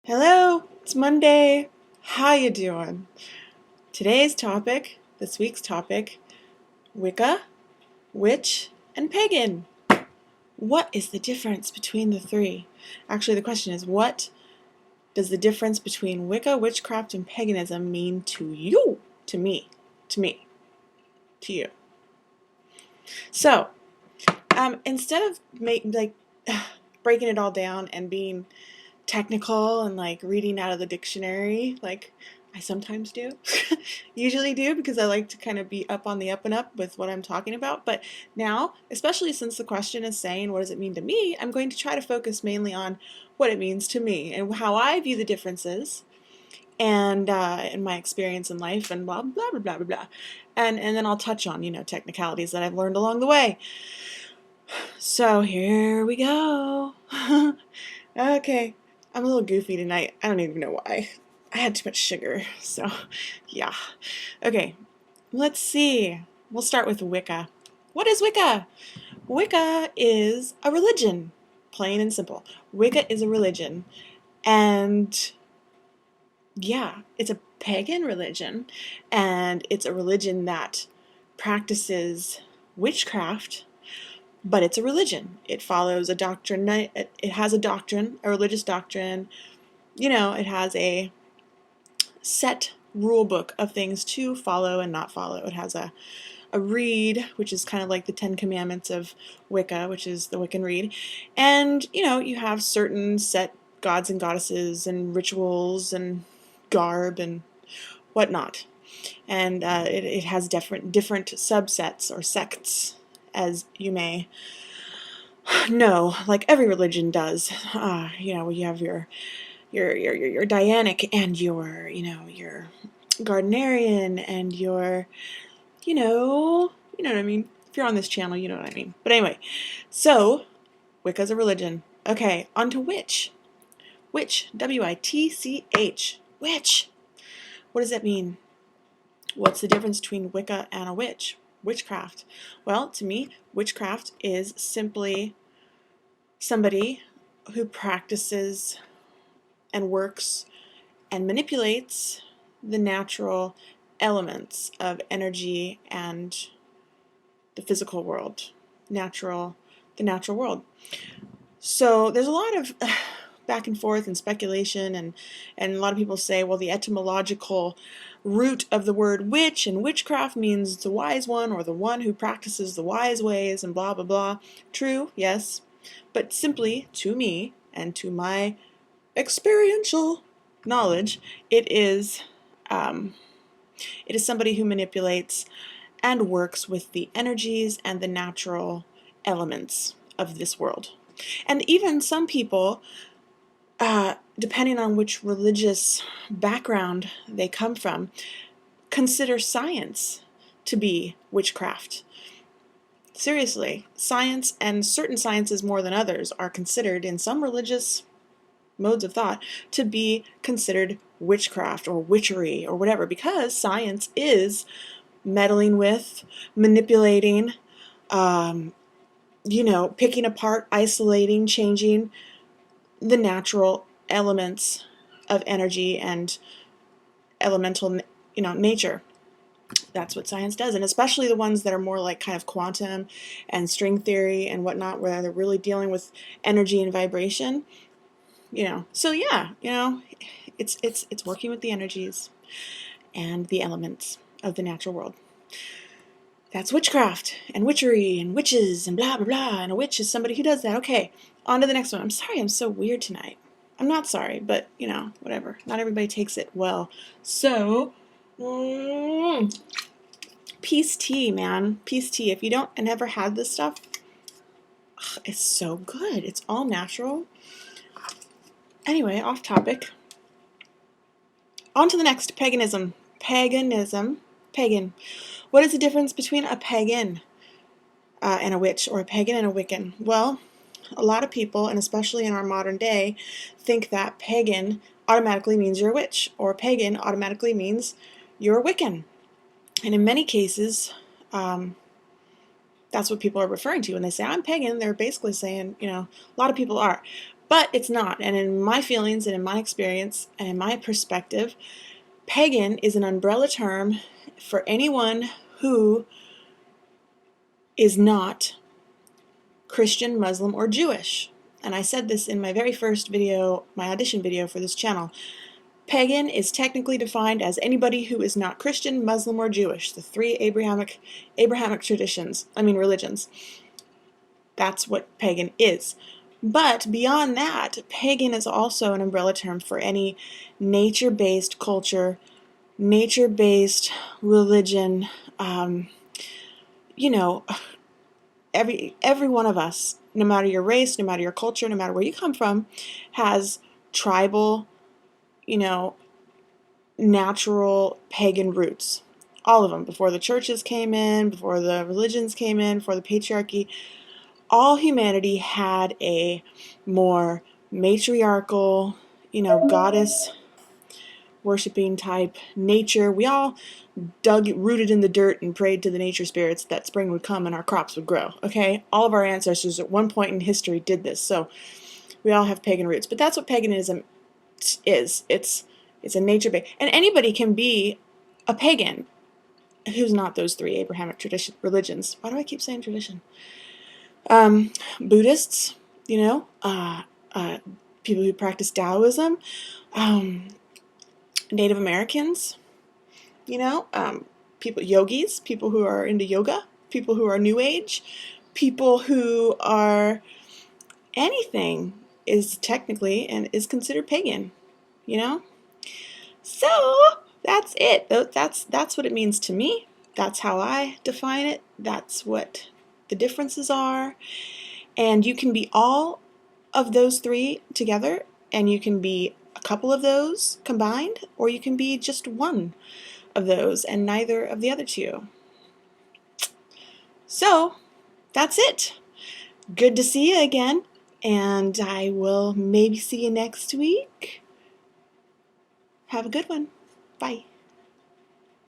Hello, it's Monday. How you doing? Today's topic, this week's topic, Wicca, Witch, and Pagan. What is the difference between the three? Actually, the question is, what does the difference between Wicca, witchcraft, and paganism mean to you? To me. To you. So, instead of breaking it all down and being technical and reading out of the dictionary like I sometimes do, usually do, because I like to kind of be up on the up and up with what I'm talking about. But now, especially since the question is saying, what does it mean to me? I'm going to try to focus mainly on what it means to me and how I view the differences and in my experience in life and blah, blah, blah, blah, blah, blah. And then I'll touch on, technicalities that I've learned along the way. So here we go. Okay. I'm a little goofy tonight. I don't even know why. I had too much sugar, so yeah. Okay, let's see. We'll start with Wicca. What is Wicca? Wicca is a religion, plain and simple. Wicca is a religion, and yeah, it's a pagan religion, and it's a religion that practices witchcraft, but it's a religion. It follows a doctrine. It has a doctrine, a religious doctrine. It has a set rule book of things to follow and not follow. It has a reed, which is kind of like the 10 Commandments of Wicca, which is the Wiccan reed. And, you have certain set gods and goddesses and rituals and garb and whatnot. And it has different subsets or sects, as you may know, like every religion does. You have your Dianic and your Gardnerian and your, you know what I mean. If you're on this channel, you know what I mean. But anyway, so Wicca's a religion. Okay, on to witch. Witch, W-I-T-C-H. Witch. What does that mean? What's the difference between Wicca and a witch? Witchcraft. Well, to me, witchcraft is simply somebody who practices and works and manipulates the natural elements of energy and the physical world, the natural world. So there's a lot of back and forth and speculation, and a lot of people say, well, the etymological root of the word witch and witchcraft means the wise one or the one who practices the wise ways and blah, blah, blah. True, yes, but simply to me and to my experiential knowledge, it is somebody who manipulates and works with the energies and the natural elements of this world. And even some people, depending on which religious background they come from, consider science to be witchcraft. Seriously, science, and certain sciences more than others, are considered in some religious modes of thought to be considered witchcraft or witchery or whatever, because science is meddling with, manipulating, picking apart, isolating, changing the natural elements of energy and elemental, nature. That's what science does, and especially the ones that are more like kind of quantum and string theory and whatnot, where they're really dealing with energy and vibration. So yeah, it's working with the energies and the elements of the natural world. That's witchcraft and witchery and witches and blah, blah, blah. And a witch is somebody who does that. Okay, on to the next one. I'm sorry I'm so weird tonight. I'm not sorry, but, whatever. Not everybody takes it well. So, peace tea, man. Peace tea. If you don't and never had this stuff, it's so good. It's all natural. Anyway, off topic. On to the next, paganism. Pagan. What is the difference between a pagan and a witch, or a pagan and a Wiccan? Well, a lot of people, and especially in our modern day, think that pagan automatically means you're a witch, or pagan automatically means you're a Wiccan. And in many cases, that's what people are referring to when they say, I'm pagan. They're basically saying, a lot of people are. But it's not, and in my feelings and in my experience and in my perspective, pagan is an umbrella term for anyone who is not Christian, Muslim, or Jewish. And I said this in my very first video, my audition video for this channel. Pagan is technically defined as anybody who is not Christian, Muslim, or Jewish, the three Abrahamic religions. That's what pagan is. But beyond that, pagan is also an umbrella term for any nature-based culture, nature-based religion. Every one of us, no matter your race, no matter your culture, no matter where you come from, has tribal, natural pagan roots. All of them, before the churches came in, before the religions came in, before the patriarchy. All humanity had a more matriarchal, goddess worshipping type nature. We all rooted in the dirt and prayed to the nature spirits that spring would come and our crops would grow. Okay? All of our ancestors at one point in history did this. So we all have pagan roots. But that's what paganism is. It's a nature-based. And anybody can be a pagan who's not those three Abrahamic religions. Why do I keep saying tradition? Buddhists, people who practice Taoism, Native Americans, yogis, people who are into yoga, people who are New Age, people who are anything is technically and is considered pagan, So that's it. That's what it means to me. That's how I define it. That's what the differences are. And you can be all of those three together, and you can be a couple of those combined, or you can be just one of those and neither of the other two. So that's it. Good to see you again, and I will maybe see you next week. Have a good one. Bye.